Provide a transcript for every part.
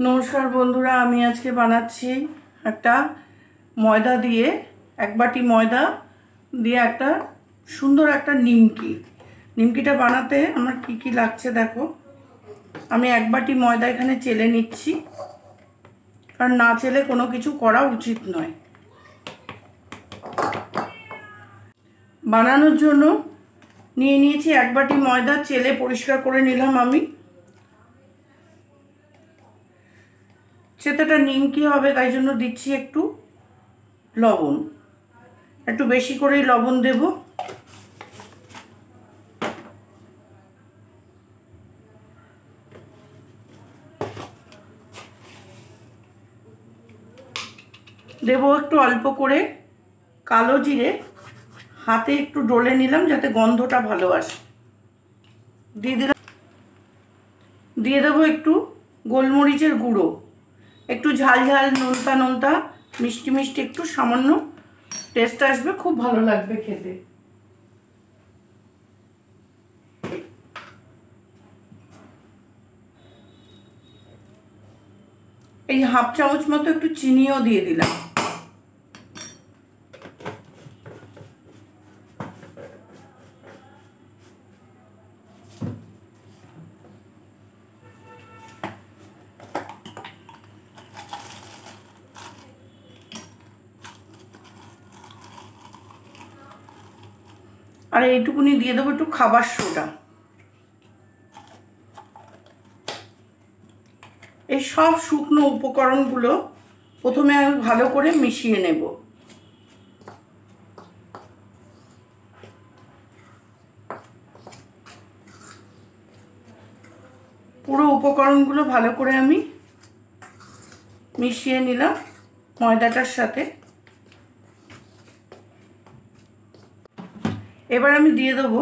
নমস্কার বন্ধুরা, আমি আজকে বানাচ্ছি একটা ময়দা দিয়ে, এক বাটি ময়দা দিয়ে একটা সুন্দর একটা নিমকি। নিমকিটা বানাতে আমার কি কি লাগছে দেখো। আমি এক বাটি ময়দা এখানে চেলে নিচ্ছি, কারণ না চেলে কোনো কিছু করা উচিত নয়। বানানোর জন্য নিয়ে নিয়েছি এক বাটি ময়দা, চেলে পরিষ্কার করে নিলাম আমি। সেটাটা নিমকি হবে, তাই জন্য দিচ্ছি একটু লবণ, একটু বেশি করেই লবণ দেব। দেব একটু অল্প করে কালো জিরে, হাতে একটু ডলে নিলাম যাতে গন্ধটা ভালো আসে। দিয়ে দেবো একটু গোলমরিচের গুঁড়ো, একটু ঝাল ঝাল, নোনতা নোনতা, মিষ্টি মিষ্টি, একটু সামান্য টেস্ট আসবে, খুব ভালো লাগবে খেতে। এই হাফ চামচ মতো একটু চিনিও দিয়ে দিলাম। আর এইটুকুনি দিয়ে দেবো একটু খাবার সোডা। এই সব শুকনো উপকরণগুলো প্রথমে আমি ভালো করে মিশিয়ে নেব। পুরো উপকরণগুলো ভালো করে আমি মিশিয়ে নিলাম ময়দাটার সাথে। এবার আমি দিয়ে দেবো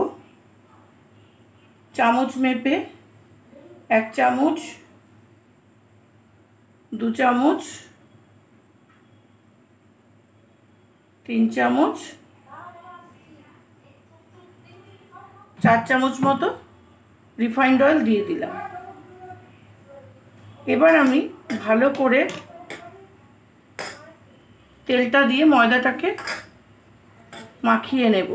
চামচ মেপে 1 চামচ, 2 চামচ, 3 চামচ, 4 চামচ মতো রিফাইন্ড অয়েল দিয়ে দিলাম। এবার আমি ভালো করে তেলটা দিয়ে ময়দাটাকে মাখিয়ে নেব।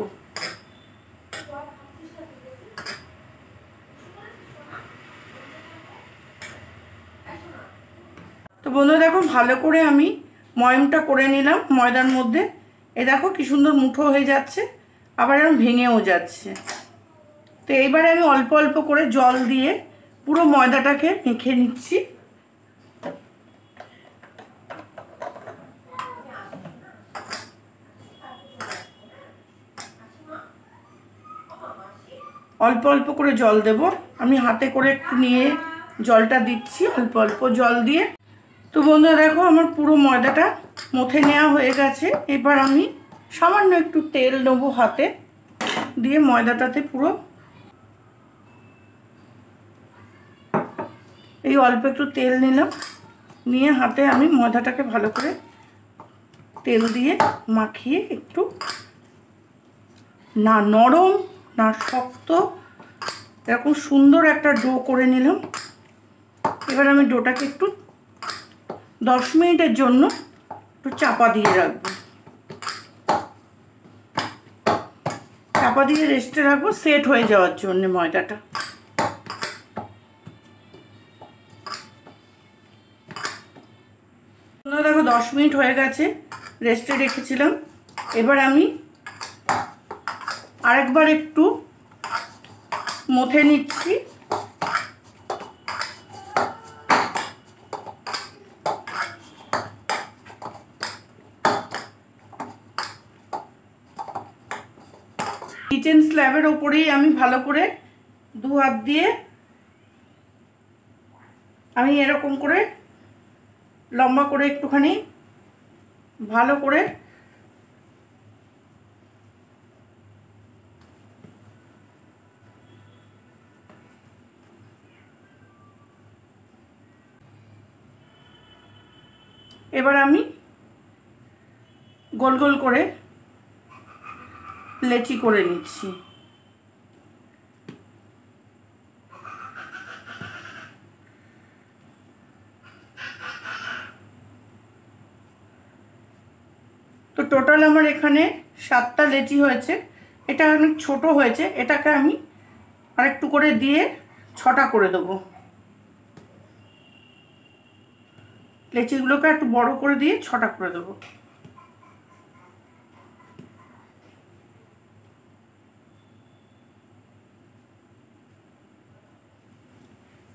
তো বন্ধুরা দেখো, ভালো করে আমি ময়মটা করে নিলাম ময়দার মধ্যে। এ দেখো কি সুন্দর মুঠো হয়ে যাচ্ছে, আবার এরকম ভেঙেও যাচ্ছে। তো এইবারে আমি অল্প অল্প করে জল দিয়ে পুরো ময়দাটাকে মেখে নিচ্ছি। অল্প অল্প করে জল দেব, আমি হাতে করে একটু নিয়ে জলটা দিচ্ছি, অল্প অল্প জল দিয়ে। তো বন্ধুরা দেখো, আমার পুরো ময়দাটা মথে নেওয়া হয়ে গেছে। এবার আমি সামান্য একটু তেল নেবো হাতে, দিয়ে ময়দাটাতে পুরো এই অল্প একটু তেল নিলাম, নিয়ে হাতে আমি ময়দাটাকে ভালো করে তেল দিয়ে মাখিয়ে, একটু না নরম না শক্ত, এরকম সুন্দর একটা ডো করে নিলাম। এবার আমি ডোটাকে একটু 10 মিনিটের জন্য একটু চাপা দিয়ে রাখবো। চাপা দিয়ে রেস্টে রাখবো সেট হয়ে যাওয়ার জন্য ময়দাটা। দেখো 10 মিনিট হয়ে গেছে, রেস্টে রেখেছিলাম। এবার আমি আরেকবার একটু মথে নিচ্ছি। কিচেন স্ল্যাবের ওপরেই আমি ভালো করে 2 হাত দিয়ে আমি এরকম করে লম্বা করে একটুখানি ভালো করে এবার আমি গোল গোল করে লেচি করে নিচ্ছি। তো টোটাল আমার এখানে 7টা লেচি হয়েছে। এটা অনেক ছোট হয়েছে, এটাকে আমি আরেকটু করে দিয়ে 6টা করে দেবো। লেচিগুলোকে একটু বড় করে দিয়ে 6টা করে দেবো।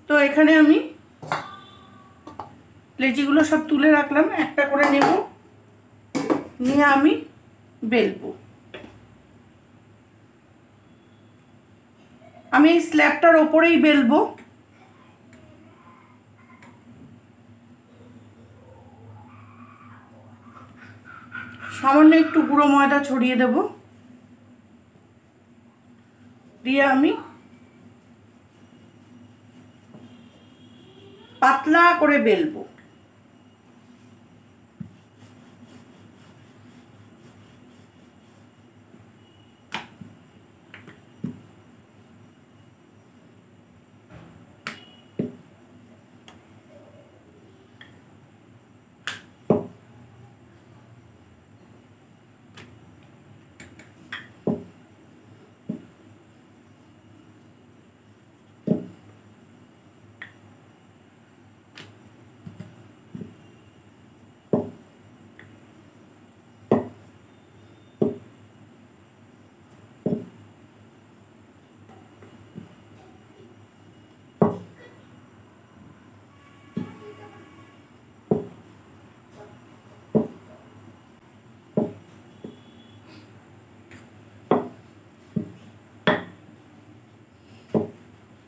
তো এখানে আমি লেচিগুলো সব তুলে রাখলাম, একটা করে নেব, নিয়ে আমি বেলবো। আমি এই স্ল্যাবটার ওপরেই বেলবো। সামান্য একটু গুঁড়ো ময়দা ছড়িয়ে দেব, দিয়ে আমি পাতলা করে বেলবো।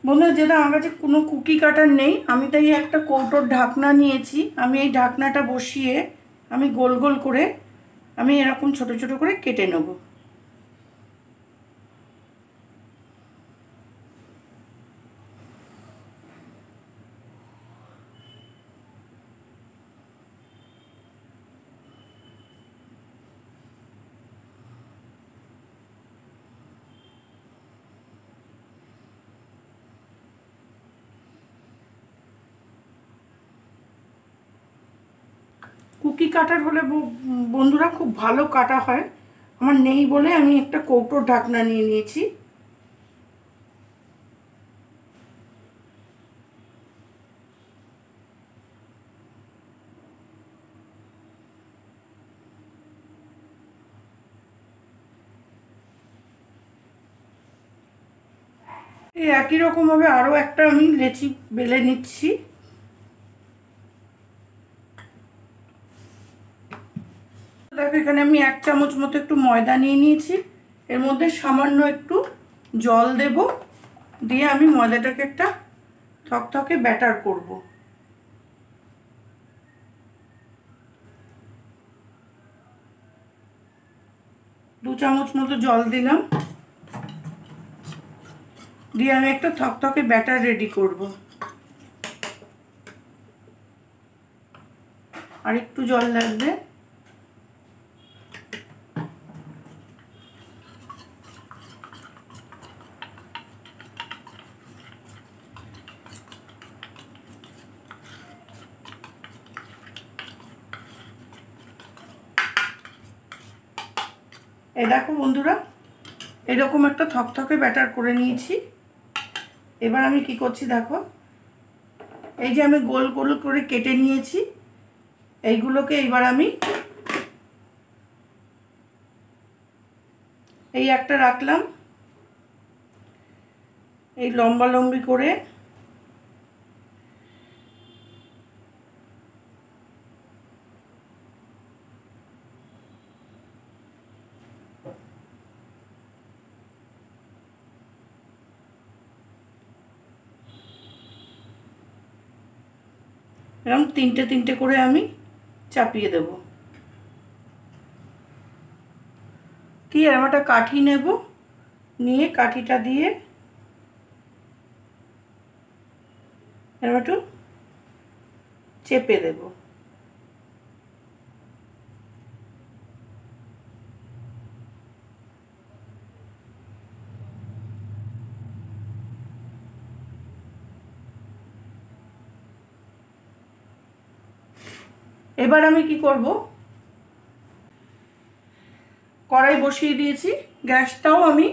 বন্ধুরা, যেটা আমার কাছে কোনো কুকি কাটার নেই, আমি তাই একটা কৌটোর ঢাকনা নিয়েছি। আমি এই ঢাকনাটা বসিয়ে আমি গোল গোল করে আমি এরকম ছোট ছোট করে কেটে নেব। কুকি কাটার হলে বন্ধুরা খুব ভালো কাটা হয়, আমার নেই বলে আমি একটা কৌটোর ঢাকনা নিয়ে নিয়েছি। এই একই রকমভাবে আরও একটা আমি লেচি বেলে নিচ্ছি। দেখো, এখানে আমি 1 চামচ মতো একটু ময়দা নিয়ে নিয়েছি, এর মধ্যে সামান্য একটু জল দেব, দিয়ে আমি ময়দাটাকে একটা থকথকে ব্যাটার করব। দু চামচ মতো জল দিলাম, দিয়ে আমি একটা থকথকে ব্যাটার রেডি করব। আর একটু জল লাগবে। এই দেখো বন্ধুরা, এরকম একটা থকথকে ব্যাটার করে নিয়েছি। এবার আমি কি করছি দেখো, এই যে আমি গোল গোল করে কেটে নিয়েছি, এইগুলোকে এবার আমি এই একটা রাখলাম, এই লম্বা লম্বি করে এরকম তিনটে তিনটে করে আমি চাপিয়ে দেব। দিয়ে এরকম একটা কাঠি নেব, নিয়ে কাঠিটা দিয়ে এরকম একটু চেপে দেব। এবার আমি কি করব, কড়াই বসিয়ে দিয়েছি, গ্যাসটাও আমি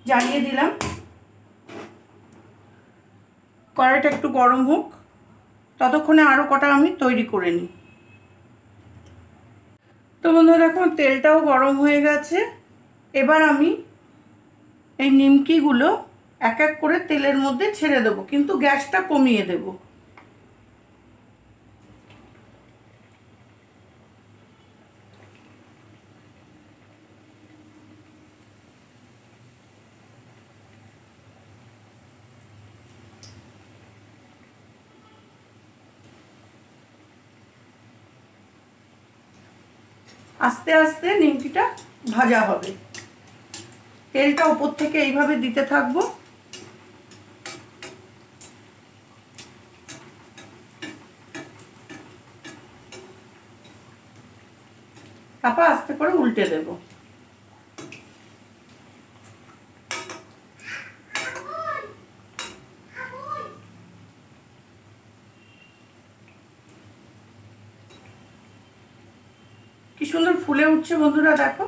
জ্বালিয়ে দিলাম। কড়াইটা একটু গরম হোক, ততক্ষণে আরও কটা আমি তৈরি করে নিই। তো বন্ধুরা দেখো তেলটাও গরম হয়ে গেছে। এবার আমি এই নিমকিগুলো এক এক করে তেলের মধ্যে ছেড়ে দেবো, কিন্তু গ্যাসটা কমিয়ে দেব। আস্তে আস্তে নিমকিটা ভাজা হবে। তেলটা উপর থেকে এইভাবে দিতে থাকবো। তারপর আস্তে করে উল্টে দেব। কি সুন্দর ফুলে উঠছে বন্ধুরা, দেখো।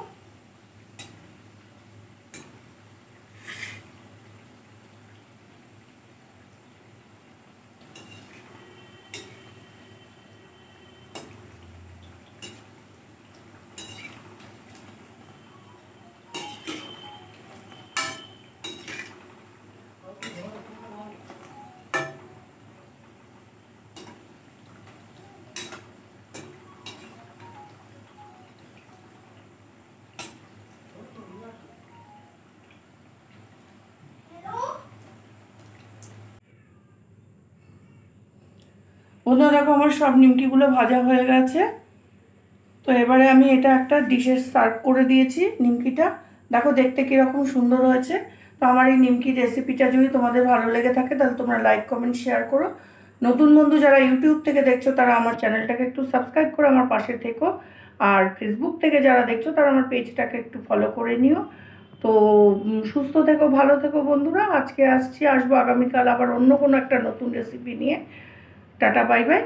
বন্ধুরা দেখো আমার সব নিমকিগুলো ভাজা হয়ে গেছে। তো এবারে আমি এটা একটা ডিশে সার্ভ করে দিয়েছি নিমকিটা। দেখো দেখতে কীরকম সুন্দর হয়েছে। তো আমার এই নিমকির রেসিপিটা যদি তোমাদের ভালো লেগে থাকে তাহলে তোমরা লাইক কমেন্ট শেয়ার করো। নতুন বন্ধু যারা ইউটিউব থেকে দেখছো তারা আমার চ্যানেলটাকে একটু সাবস্ক্রাইব করে আমার পাশে থেকো। আর ফেসবুক থেকে যারা দেখছো তারা আমার পেজটাকে একটু ফলো করে নিও। তো সুস্থ থেকো, ভালো থেকো বন্ধুরা। আজকে আসবো আগামীকাল আবার অন্য কোনো একটা নতুন রেসিপি নিয়ে। Tata, bye bye.